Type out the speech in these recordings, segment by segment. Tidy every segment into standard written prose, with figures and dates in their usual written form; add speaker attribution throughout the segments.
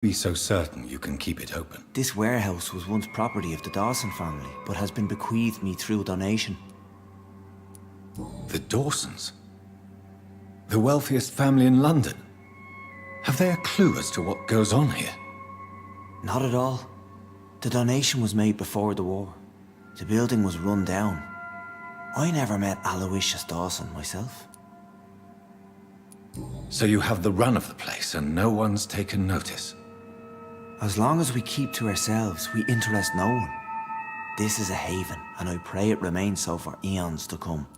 Speaker 1: Be so certain you can keep it open.
Speaker 2: This warehouse was once property of the Dawson family, but has been bequeathed me through donation.
Speaker 1: The Dawsons? The wealthiest family in London? Have they a clue as to what goes on here?
Speaker 2: Not at all. The donation was made before the war. The building was run down. I never met Aloysius Dawson myself.
Speaker 1: So you have the run of the place and no one's taken notice?
Speaker 2: As long as we keep to ourselves, we interest no one. This is a haven, and I pray it remains so for eons to come.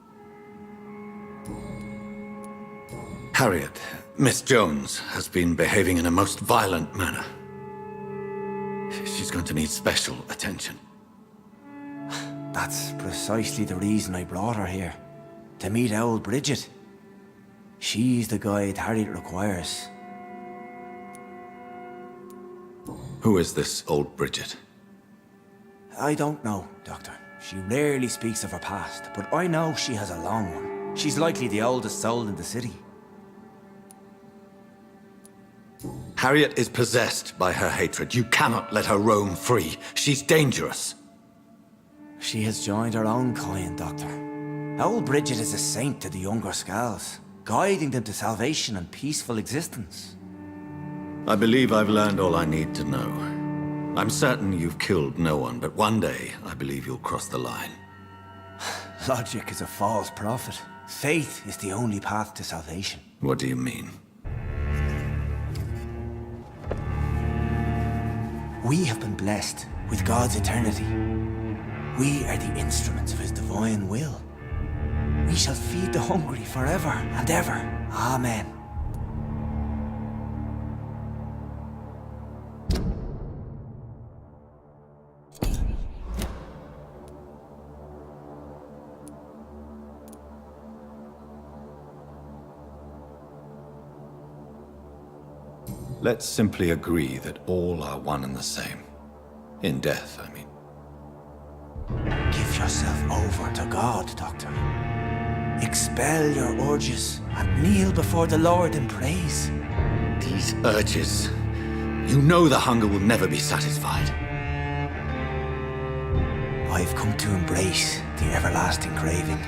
Speaker 1: Harriet, Miss Jones has been behaving in a most violent manner. She's going to need special attention.
Speaker 2: That's precisely the reason I brought her here. To meet old Bridget. She's the guide Harriet requires.
Speaker 1: Who is this old Bridget?
Speaker 2: I don't know, Doctor. She rarely speaks of her past, but I know she has a long one. She's likely the oldest soul in the city.
Speaker 1: Harriet is possessed by her hatred. You cannot let her roam free. She's dangerous.
Speaker 2: She has joined her own kind, Doctor. Old Bridget is a saint to the younger Scals, guiding them to salvation and peaceful existence.
Speaker 1: I believe I've learned all I need to know. I'm certain you've killed no one, but one day I believe you'll cross the line.
Speaker 2: Logic is a false prophet. Faith is the only path to salvation.
Speaker 1: What do you mean?
Speaker 2: We have been blessed with God's eternity. We are the instruments of His divine will. We shall feed the hungry forever and ever. Amen.
Speaker 1: Let's simply agree that all are one and the same. In death, I mean.
Speaker 2: Give yourself over to God, Doctor. Expel your urges and kneel before the Lord in praise.
Speaker 1: These urges. You know the hunger will never be satisfied.
Speaker 2: I've come to embrace the everlasting craving.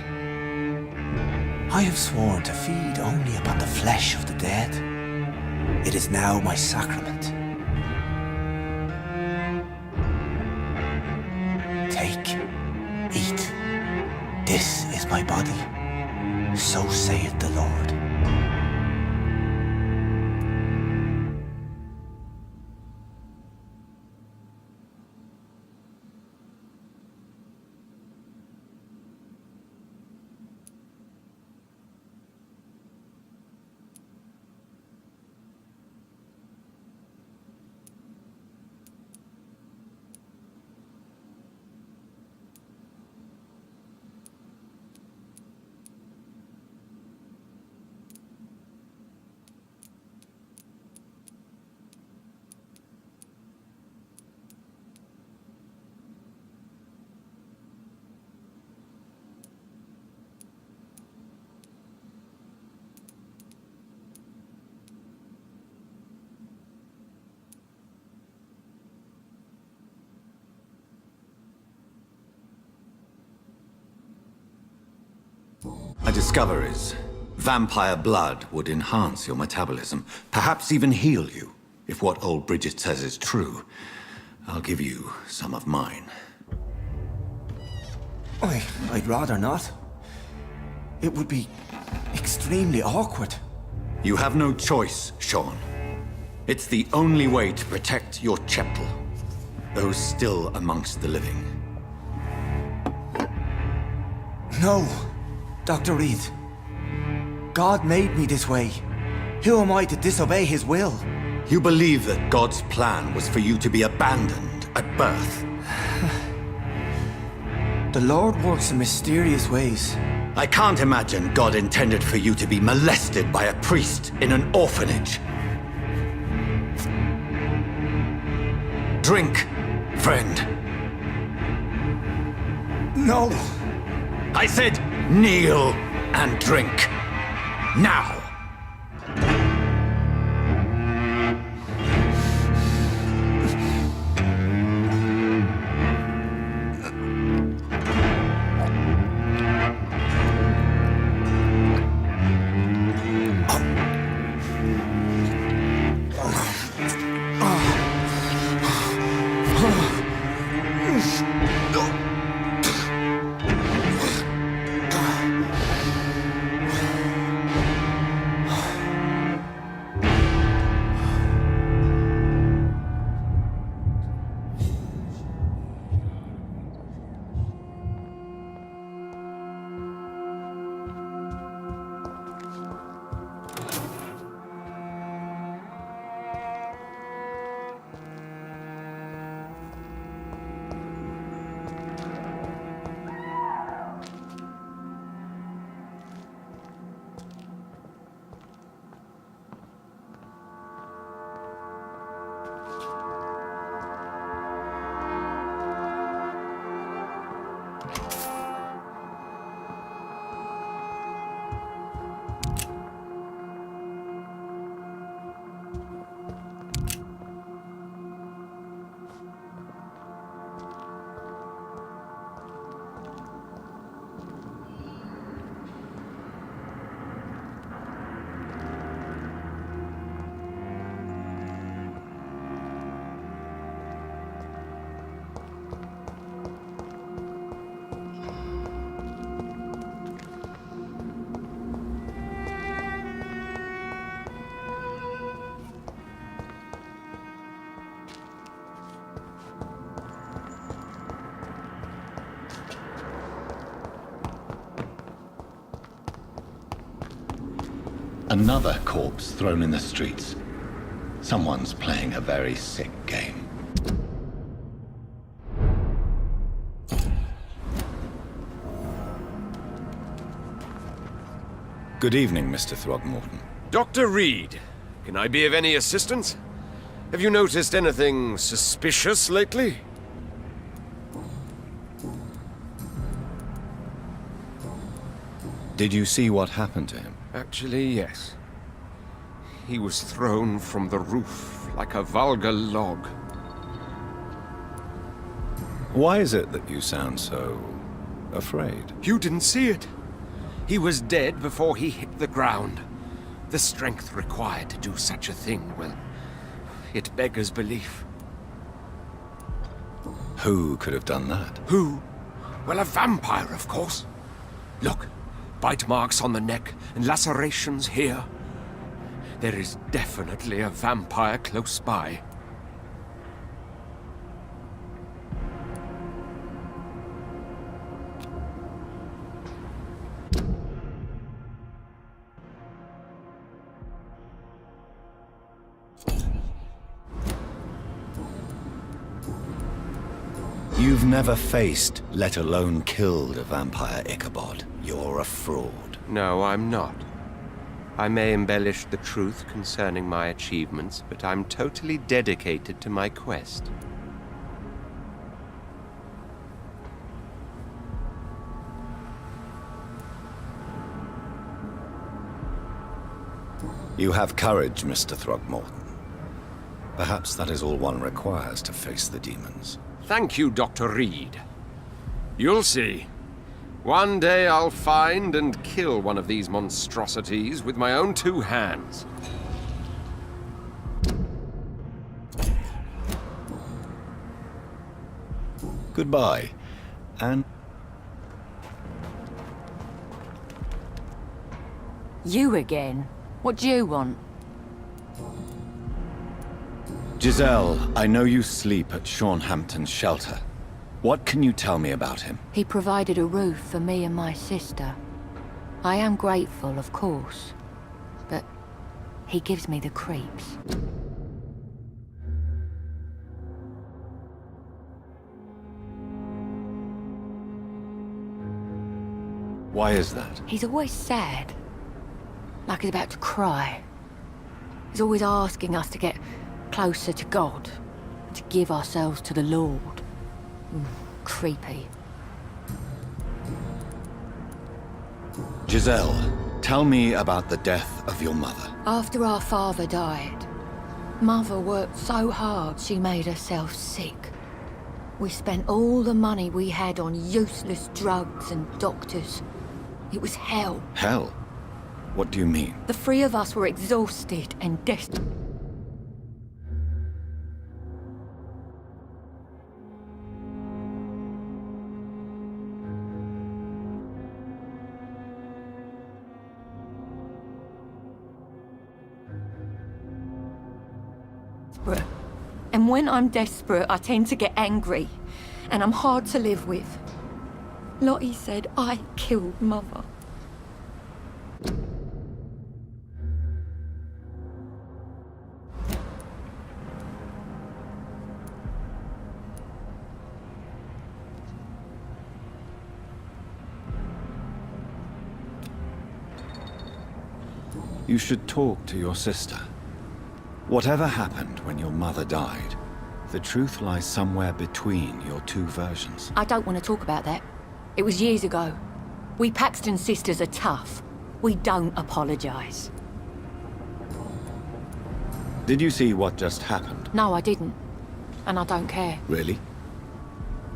Speaker 2: I have sworn to feed only upon the flesh of the dead. It is now my sacrament. Take, eat. This is my body. So saith the Lord.
Speaker 1: My discoveries. Vampire blood would enhance your metabolism, perhaps even heal you. If what old Bridget says is true, I'll give you some of mine.
Speaker 2: I'd rather not. It would be extremely awkward.
Speaker 1: You have no choice, Sean. It's the only way to protect your cheptel, those still amongst the living.
Speaker 2: No, Dr. Reed. God made me this way. Who am I to disobey His will?
Speaker 1: You believe that God's plan was for you to be abandoned at birth.
Speaker 2: The Lord works in mysterious ways.
Speaker 1: I can't imagine God intended for you to be molested by a priest in an orphanage. Drink, friend.
Speaker 2: No!
Speaker 1: I said kneel and drink. Now! Another corpse thrown in the streets. Someone's playing a very sick game. Good evening, Mr. Throgmorton.
Speaker 3: Dr. Reed, can I be of any assistance? Have you noticed anything suspicious lately?
Speaker 1: Did you see what happened to him?
Speaker 3: Actually, yes. He was thrown from the roof like a vulgar log.
Speaker 1: Why is it that you sound so afraid?
Speaker 3: You didn't see it. He was dead before he hit the ground. The strength required to do such a thing, well, it beggars belief.
Speaker 1: Who could have done that?
Speaker 3: Who? Well, a vampire, of course. Look, bite marks on the neck and lacerations here. There is definitely a vampire close by.
Speaker 1: You've never faced, let alone killed, a vampire, Ichabod. You're a fraud.
Speaker 3: No, I'm not. I may embellish the truth concerning my achievements, but I'm totally dedicated to my quest.
Speaker 1: You have courage, Mr. Throgmorton. Perhaps that is all one requires to face the demons.
Speaker 3: Thank you, Dr. Reed. You'll see. One day I'll find and kill one of these monstrosities with my own 2 hands.
Speaker 1: Goodbye, and...
Speaker 4: You again? What do you want?
Speaker 1: Giselle, I know you sleep at Hampton's shelter. What can you tell me about him?
Speaker 4: He provided a roof for me and my sister. I am grateful, of course, but he gives me the creeps.
Speaker 1: Why is that?
Speaker 4: He's always sad, like he's about to cry. He's always asking us to get closer to God, to give ourselves to the Lord. Creepy.
Speaker 1: Giselle, tell me about the death of your mother.
Speaker 4: After our father died, Mother worked so hard she made herself sick. We spent all the money we had on useless drugs and doctors. It was hell.
Speaker 1: Hell? What do you mean?
Speaker 4: The 3 of us were exhausted and desperate. And when I'm desperate, I tend to get angry, and I'm hard to live with. Lottie said I killed Mother.
Speaker 1: You should talk to your sister. Whatever happened when your mother died, the truth lies somewhere between your 2 versions.
Speaker 4: I don't want to talk about that. It was years ago. We Paxton sisters are tough. We don't apologize.
Speaker 1: Did you see what just happened?
Speaker 4: No, I didn't. And I don't care.
Speaker 1: Really?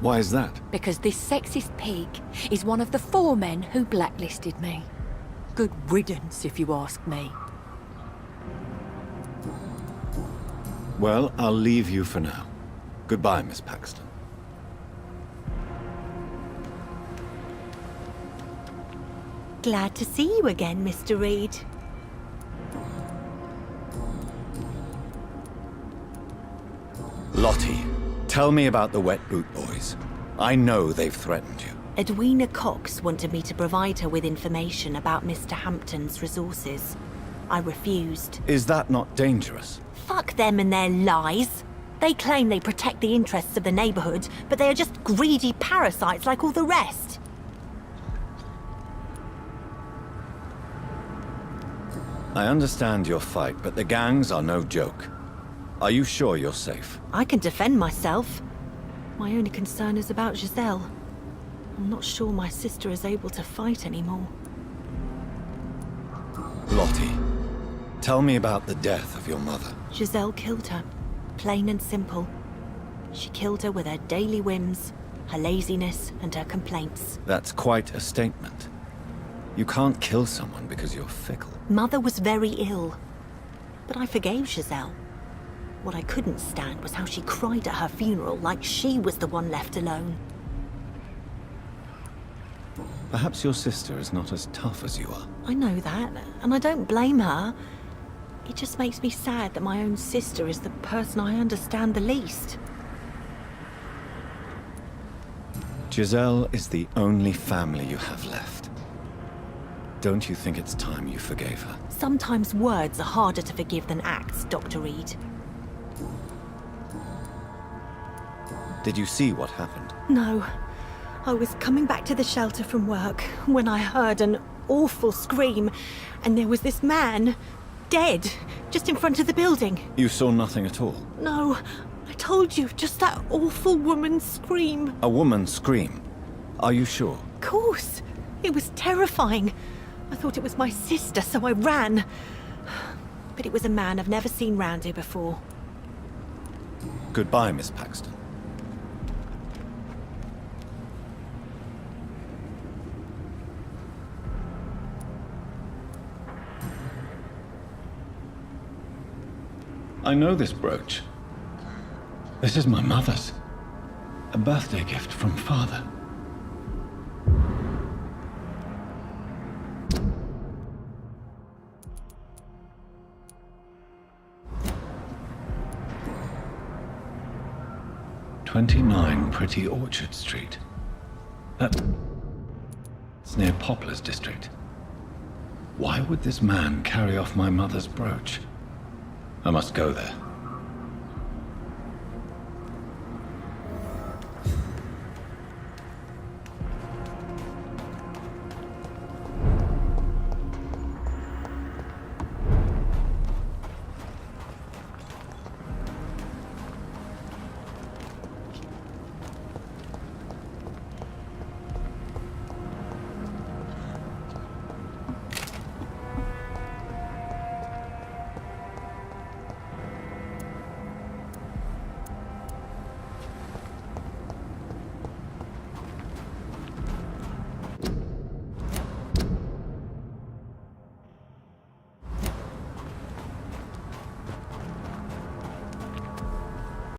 Speaker 1: Why is that?
Speaker 4: Because this sexist pig is one of the 4 men who blacklisted me. Good riddance, if you ask me.
Speaker 1: Well, I'll leave you for now. Goodbye, Miss Paxton.
Speaker 5: Glad to see you again, Mr. Reed.
Speaker 1: Lottie, tell me about the Wet Boot Boys. I know they've threatened you.
Speaker 5: Edwina Cox wanted me to provide her with information about Mr. Hampton's resources. I refused.
Speaker 1: Is that not dangerous?
Speaker 5: Fuck them and their lies. They claim they protect the interests of the neighborhood, but they are just greedy parasites like all the rest.
Speaker 1: I understand your fight, but the gangs are no joke. Are you sure you're safe?
Speaker 5: I can defend myself. My only concern is about Giselle. I'm not sure my sister is able to fight anymore.
Speaker 1: Lottie, tell me about the death of your mother.
Speaker 5: Giselle killed her. Plain and simple. She killed her with her daily whims, her laziness, and her complaints.
Speaker 1: That's quite a statement. You can't kill someone because you're fickle.
Speaker 5: Mother was very ill, but I forgave Giselle. What I couldn't stand was how she cried at her funeral like she was the one left alone.
Speaker 1: Perhaps your sister is not as tough as you are.
Speaker 5: I know that, and I don't blame her. It just makes me sad that my own sister is the person I understand the least.
Speaker 1: Giselle is the only family you have left. Don't you think it's time you forgave her?
Speaker 5: Sometimes words are harder to forgive than acts, Dr. Reed.
Speaker 1: Did you see what happened?
Speaker 5: No. I was coming back to the shelter from work when I heard an awful scream, and there was this man, dead, just in front of the building.
Speaker 1: You saw nothing at all?
Speaker 5: No, I told you, just that awful woman's scream.
Speaker 1: A woman scream? Are you sure?
Speaker 5: Of course. It was terrifying. I thought it was my sister, so I ran. But it was a man I've never seen round here before.
Speaker 1: Goodbye, Miss Paxton. I know this brooch. This is my mother's. A birthday gift from father. "29 Pretty Orchard Street. That's near Poplar's district. Why would this man carry off my mother's brooch? I must go there.